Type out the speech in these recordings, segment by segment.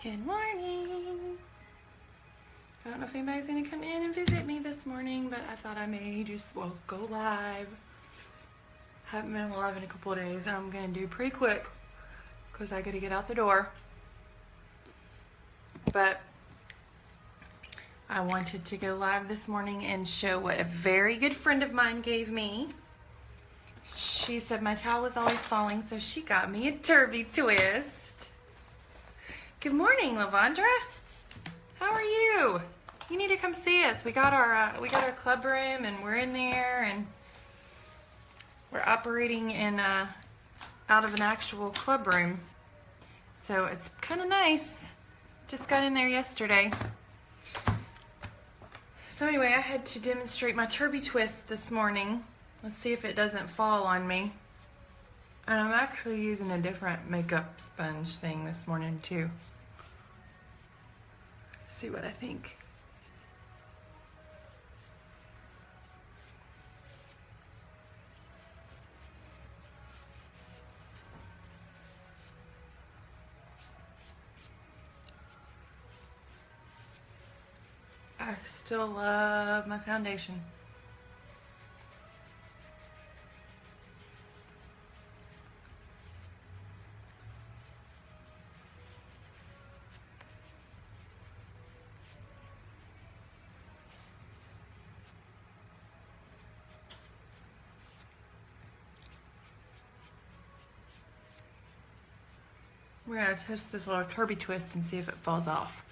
Good morning. I don't know if anybody's gonna come in and visit me this morning, but I thought I may just go live. Haven't been live in a couple of days, and I'm gonna do pretty quick because I gotta get out the door. But I wanted to go live this morning and show what a very good friend of mine gave me. She said my towel was always falling, so she got me a Turbie Twist. Good morning, Lavondra. How are you? You need to come see us. We got our club room, and we're in there, and we're operating in out of an actual club room. So it's kind of nice. Just got in there yesterday. So anyway, I had to demonstrate my Turbie Twist this morning. Let's see if it doesn't fall on me. And I'm actually using a different makeup sponge thing this morning too. See what I think. I still love my foundation. We're gonna test this little Turbie Twist and see if it falls off.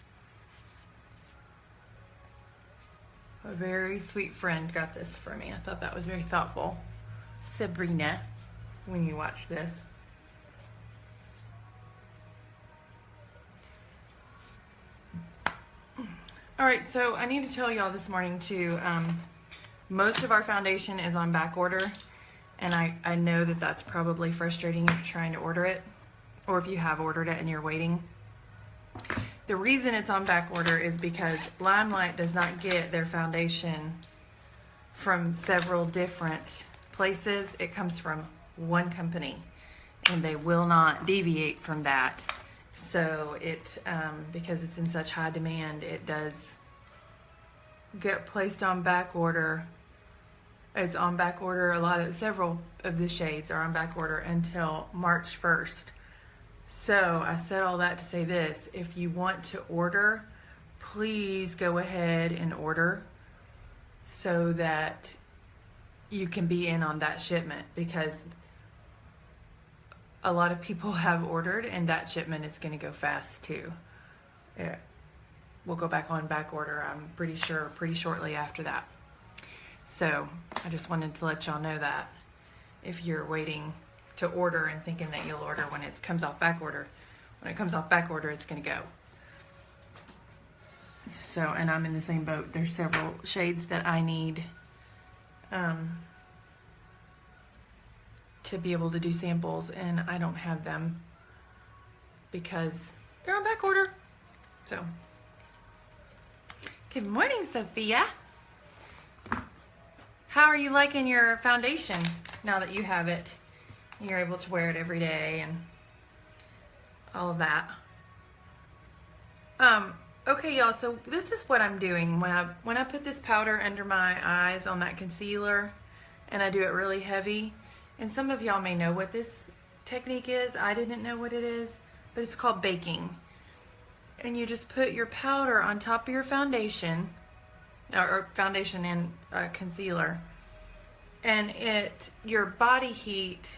A very sweet friend got this for me. I thought that was very thoughtful. Sabrina, when you watch this. All right, so I need to tell y'all this morning too, most of our foundation is on back order, and I know that that's probably frustrating if you're trying to order it, or if you have ordered it and you're waiting. The reason it's on back order is because Limelight does not get their foundation from several different places. It comes from one company, and they will not deviate from that. So it, because it's in such high demand, it does get placed on back order. It's on back order. Several of the shades are on back order until March 1st. So I said all that to say this: if you want to order, please go ahead and order so that you can be in on that shipment, because a lot of people have ordered and that shipment is going to go fast too. We'll go back on back order, I'm pretty sure, pretty shortly after that. So I just wanted to let y'all know that if you're waiting to order and thinking that you'll order when it comes off back order. When it comes off back order, it's gonna go. So, and I'm in the same boat. There's several shades that I need to be able to do samples, and I don't have them because they're on back order. So, good morning, Sophia. How are you liking your foundation now that you have it? You're able to wear it every day and all of that. Okay, y'all, so this is what I'm doing when I put this powder under my eyes on that concealer, and I do it really heavy. And some of y'all may know what this technique is. I didn't know what it is, but it's called baking. And you just put your powder on top of your foundation, or foundation and concealer, and your body heat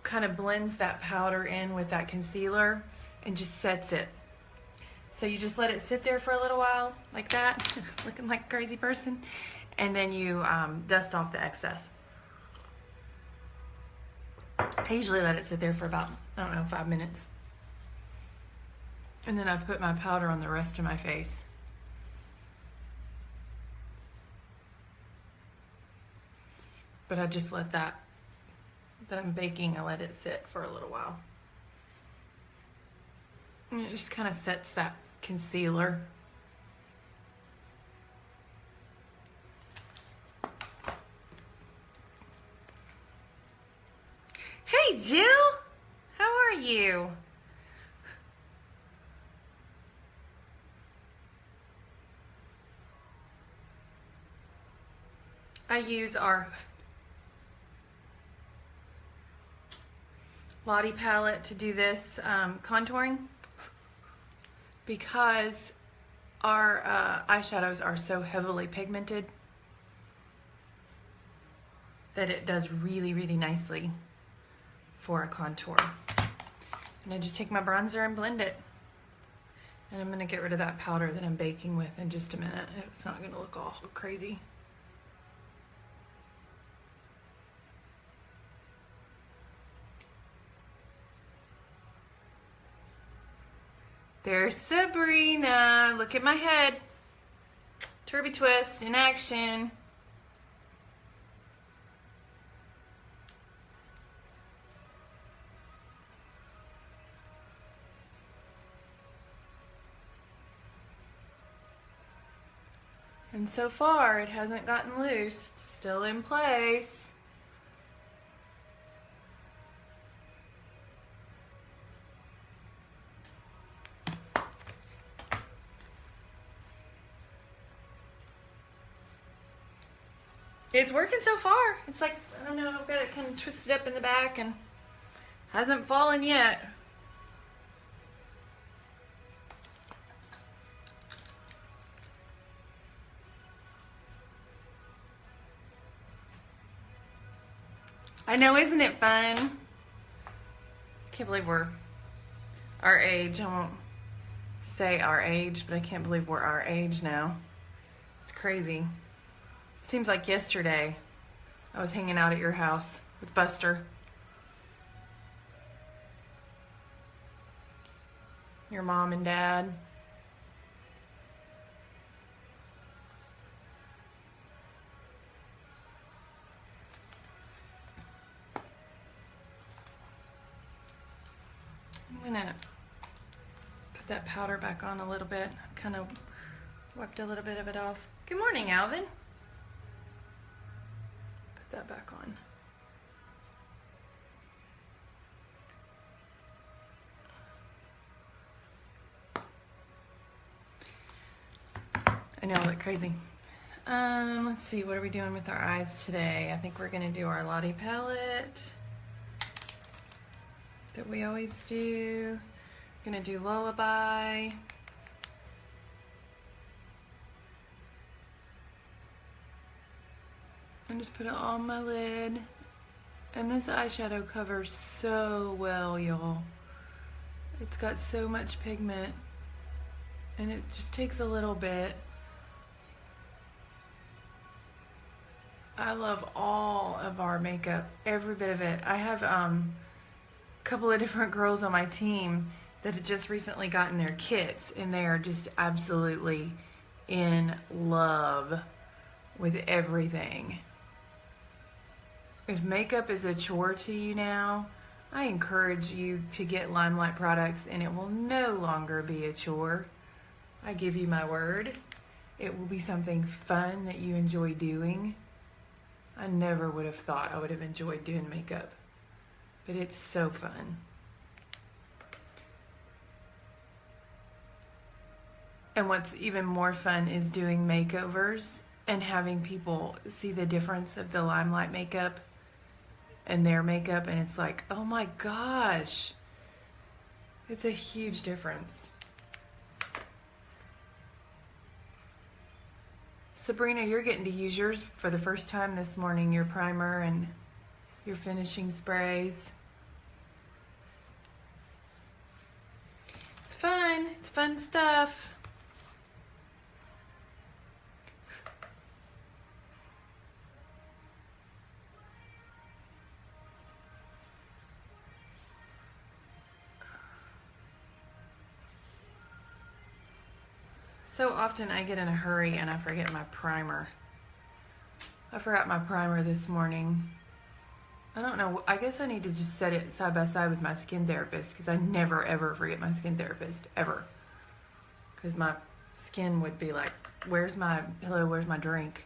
kind of blends that powder in with that concealer and just sets it. So you just let it sit there for a little while like that, looking like a crazy person, and then you dust off the excess. I usually let it sit there for about, I don't know, 5 minutes. And then I put my powder on the rest of my face. But I just let that I'm baking, I let it sit for a little while. And it just kind of sets that concealer. Hey, Jill! How are you? I use our Lottie palette to do this contouring because our eyeshadows are so heavily pigmented that it does really, really nicely for a contour. And I just take my bronzer and blend it. And I'm gonna get rid of that powder that I'm baking with in just a minute. It's not gonna look all crazy. There's Sabrina. Look at my head. Turbie Twist in action. And so far, it hasn't gotten loose. It's still in place. It's working so far. It's like, I don't know, I've got it kind of twisted up in the back and hasn't fallen yet. I know, isn't it fun? Can't believe we're our age. I won't say our age, but I can't believe we're our age now. It's crazy. Seems like yesterday I was hanging out at your house with Buster. Your mom and dad. I'm gonna put that powder back on a little bit. Kind of wiped a little bit of it off. Good morning, Alvin. Put that back on. I know, I look crazy. Let's see, what are we doing with our eyes today? I think we're gonna do our Lottie palette that we always do. Gonna do Lullaby. And just put it on my lid. And this eyeshadow covers so well, y'all. It's got so much pigment. And it just takes a little bit. I love all of our makeup, every bit of it. I have a couple of different girls on my team that had just recently gotten their kits, and they are just absolutely in love with everything. If makeup is a chore to you now, I encourage you to get Limelight products, and it will no longer be a chore. I give you my word. It will be something fun that you enjoy doing. I never would have thought I would have enjoyed doing makeup, but it's so fun. And what's even more fun is doing makeovers and having people see the difference of the Limelight makeup and their makeup, and it's like, oh my gosh, it's a huge difference. Sabrina, you're getting to use yours for the first time this morning, your primer and your finishing sprays. It's fun stuff. So often I get in a hurry and I forget my primer. I forgot my primer this morning. I don't know, I guess I need to just set it side by side with my skin therapist, because I never ever forget my skin therapist, ever. Because my skin would be like, where's my pillow, where's my drink?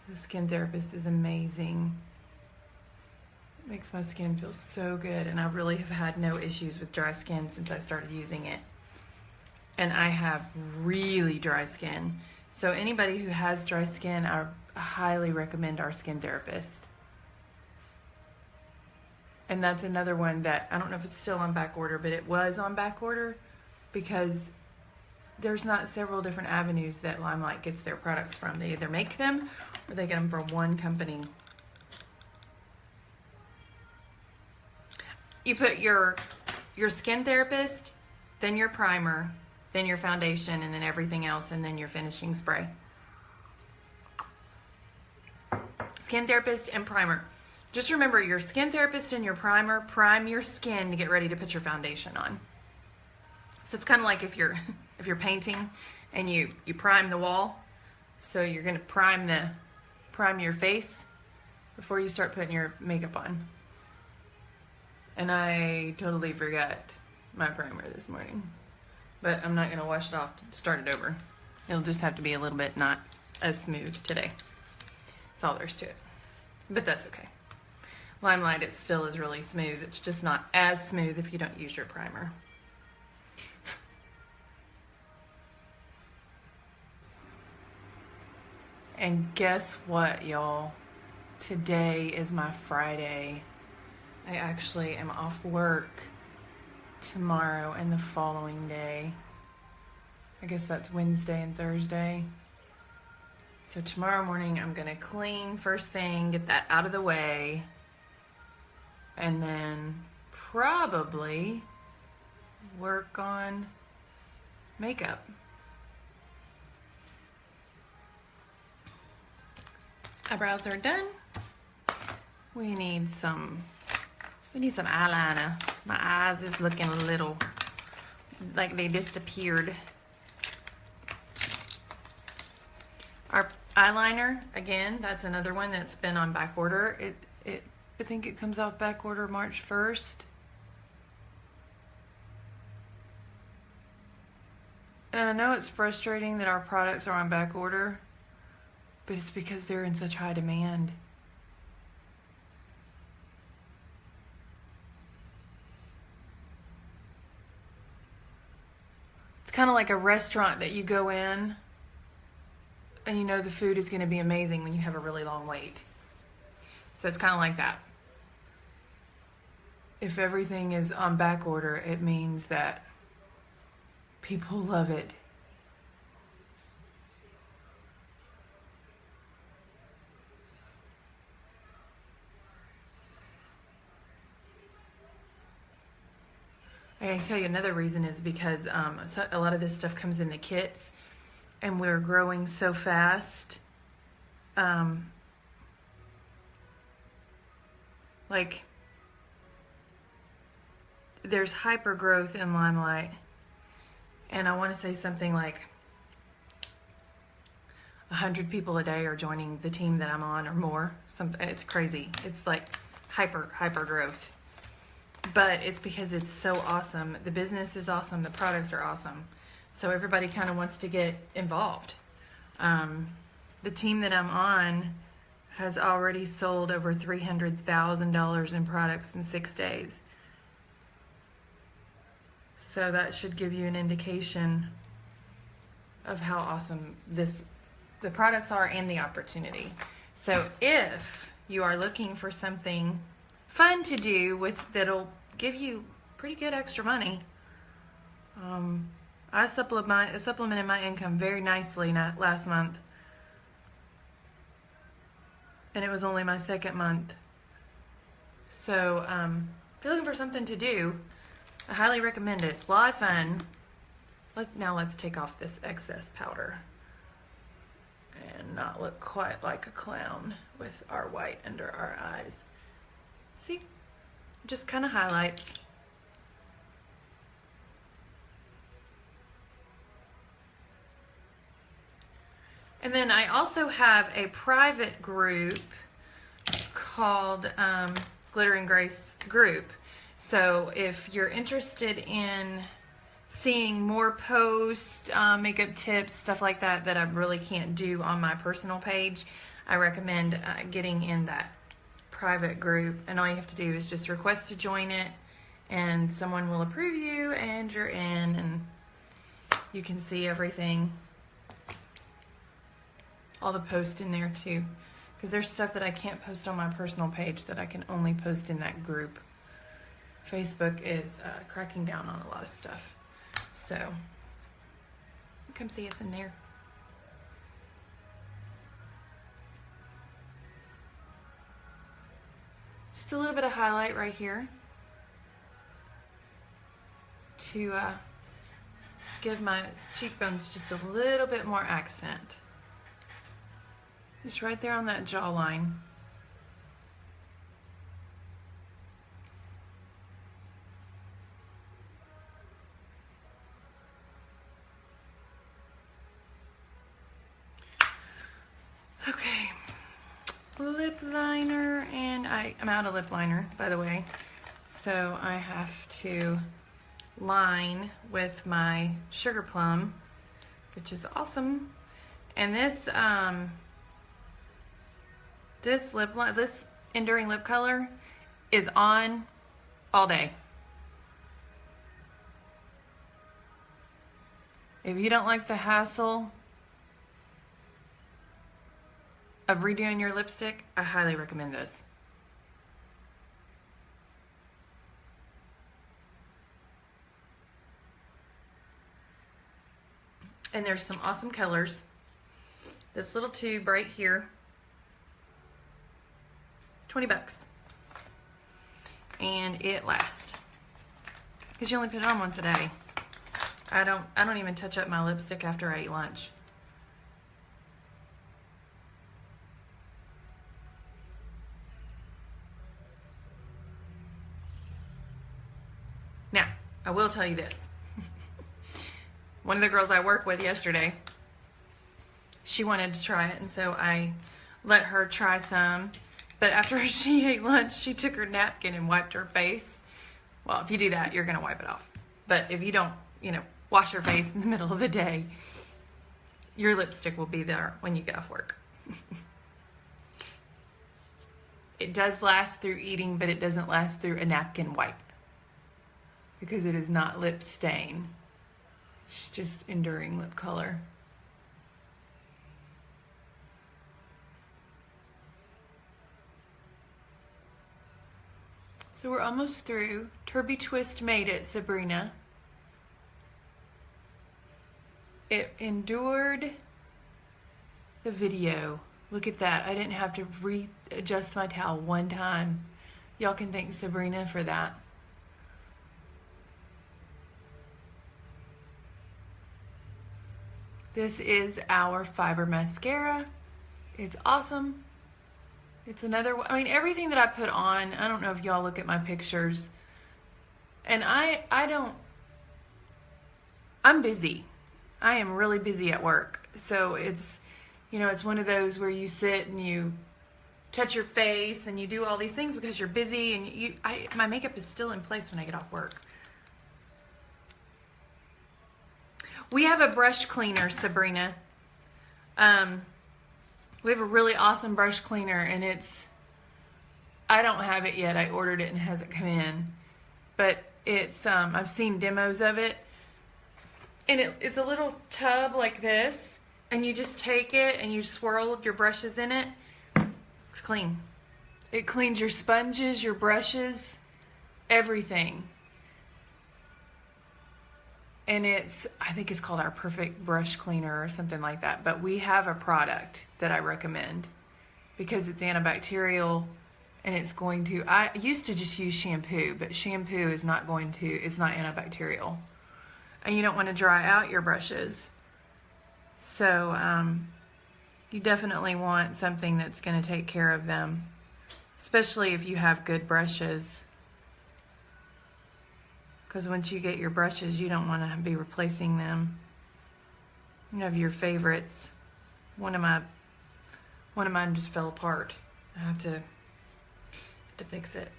The skin therapist is amazing. It makes my skin feel so good, and I really have had no issues with dry skin since I started using it. And I have really dry skin. So anybody who has dry skin, highly recommend our skin therapist. And that's another one that, I don't know if it's still on back order, but it was on back order because there's not several different avenues that Limelight gets their products from. They either make them or they get them from one company. You put your skin therapist, then your primer, then your foundation, and then everything else, and then your finishing spray. Skin therapist and primer. Just remember, your skin therapist and your primer prime your skin to get ready to put your foundation on. So it's kind of like if you're painting and you prime the wall. So you're going to prime your face before you start putting your makeup on. And I totally forgot my primer this morning. But I'm not going to wash it off to start it over. It'll just have to be a little bit not as smooth today. That's all there's to it. But that's okay. Limelight, it still is really smooth. It's just not as smooth if you don't use your primer. And guess what, y'all? Today is my Friday. I actually am off work tomorrow and the following day. I guess that's Wednesday and Thursday. So tomorrow morning I'm gonna clean first thing, get that out of the way, and then probably work on makeup. Eyebrows are done. We need some eyeliner. My eyes is looking a little like they disappeared. Our eyeliner, again, that's another one that's been on back order. I think it comes off back order March 1st. And I know it's frustrating that our products are on back order, but it's because they're in such high demand. It's kind of like a restaurant that you go in and you know the food is going to be amazing when you have a really long wait. So it's kind of like that. If everything is on back order, it means that people love it. I can tell you another reason is because a lot of this stuff comes in the kits, and we're growing so fast. Like, there's hyper growth in Limelight, and I want to say something like 100 people a day are joining the team that I'm on, or more. It's crazy. It's like hyper growth. But it's because it's so awesome. The business is awesome. The products are awesome. So everybody kind of wants to get involved. The team that I'm on has already sold over $300,000 in products in 6 days. So that should give you an indication of how awesome the products are and the opportunity. So if you are looking for something fun to do that'll give you pretty good extra money, I supplemented my income very nicely last month, and it was only my second month. So if you're looking for something to do, I highly recommend it. It's a lot of fun. Now let's take off this excess powder and not look quite like a clown with our white under our eyes. See? Just kind of highlights. And then I also have a private group called Glitter and Grace Group. So if you're interested in seeing more posts, makeup tips, stuff like that I really can't do on my personal page, I recommend getting in that private group. And all you have to do is just request to join it, and someone will approve you, and you're in, and you can see everything all the posts in there too, because there's stuff that I can't post on my personal page that I can only post in that group. Facebook is cracking down on a lot of stuff, so come see us in there. Just a little bit of highlight right here to give my cheekbones just a little bit more accent. Just right there on that jawline. Okay, lip liner, and I'm out of lip liner, by the way, so I have to line with my Sugar Plum, which is awesome. And this this Enduring Lip Color is on all day. If you don't like the hassle of redoing your lipstick, I highly recommend this. And there's some awesome colors. This little tube right here, it's 20 bucks. And it lasts, because you only put it on once a day. I don't even touch up my lipstick after I eat lunch. Now, I will tell you this. One of the girls I work with yesterday, she wanted to try it, and so I let her try some. But after she ate lunch, she took her napkin and wiped her face. Well, if you do that, you're going to wipe it off. But if you don't, wash your face in the middle of the day, your lipstick will be there when you get off work. It does last through eating, but it doesn't last through a napkin wipe, because it is not lip stain. It's just Enduring Lip Color. So we're almost through. Turbie Twist made it, Sabrina. It endured the video. Look at that. I didn't have to readjust my towel one time. Y'all can thank Sabrina for that. This is our fiber mascara. It's awesome. It's another, everything that I put on, I don't know if y'all look at my pictures, and I'm busy. I am really busy at work. So it's, it's one of those where you sit and you touch your face and you do all these things because you're busy, and my makeup is still in place when I get off work. We have a brush cleaner, Sabrina. We have a really awesome brush cleaner, and I don't have it yet. I ordered it and it hasn't come in. But it's, I've seen demos of it. And it's a little tub like this, and you just take it and you swirl your brushes in it. It's clean. It cleans your sponges, your brushes, everything. And I think it's called our Perfect Brush Cleaner or something like that. But we have a product that I recommend because it's antibacterial, and it's going to, I used to just use shampoo, but shampoo is not it's not antibacterial. And you don't want to dry out your brushes. So you definitely want something that's going to take care of them, especially if you have good brushes. Because once you get your brushes, you don't want to be replacing them. You have your favorites. One of mine just fell apart. I have to fix it.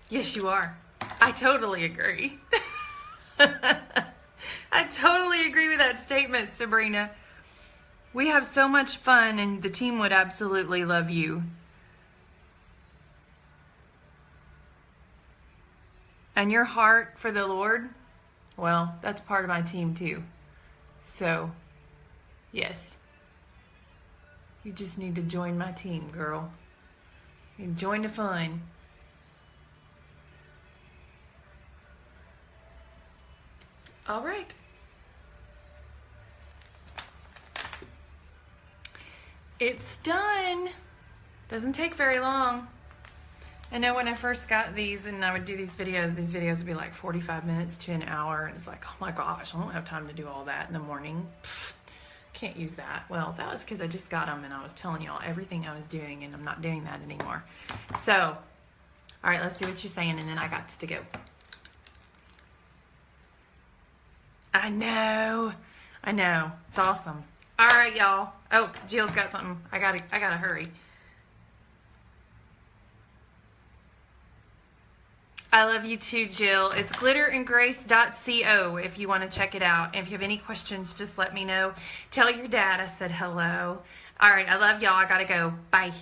Yes, you are. I totally agree. I totally agree with that statement, Sabrina. We have so much fun, and the team would absolutely love you. And your heart for the Lord, well, that's part of my team too. So, yes. You just need to join my team, girl. You join the fun. All right. It's done. Doesn't take very long. I know when I first got these and I would do these videos would be like 45 minutes to an hour. And it's like, oh my gosh, I don't have time to do all that in the morning. Pfft, can't use that. Well, that was because I just got them and I was telling y'all everything I was doing, and I'm not doing that anymore. So, all right, let's see what you're saying, and then I got to go. I know. It's awesome. All right, y'all. Oh, Jill's got something. I gotta hurry. I love you too, Jill. It's glitterandgrace.co if you want to check it out. And if you have any questions, just let me know. Tell your dad I said hello. All right, I love y'all. I gotta go. Bye.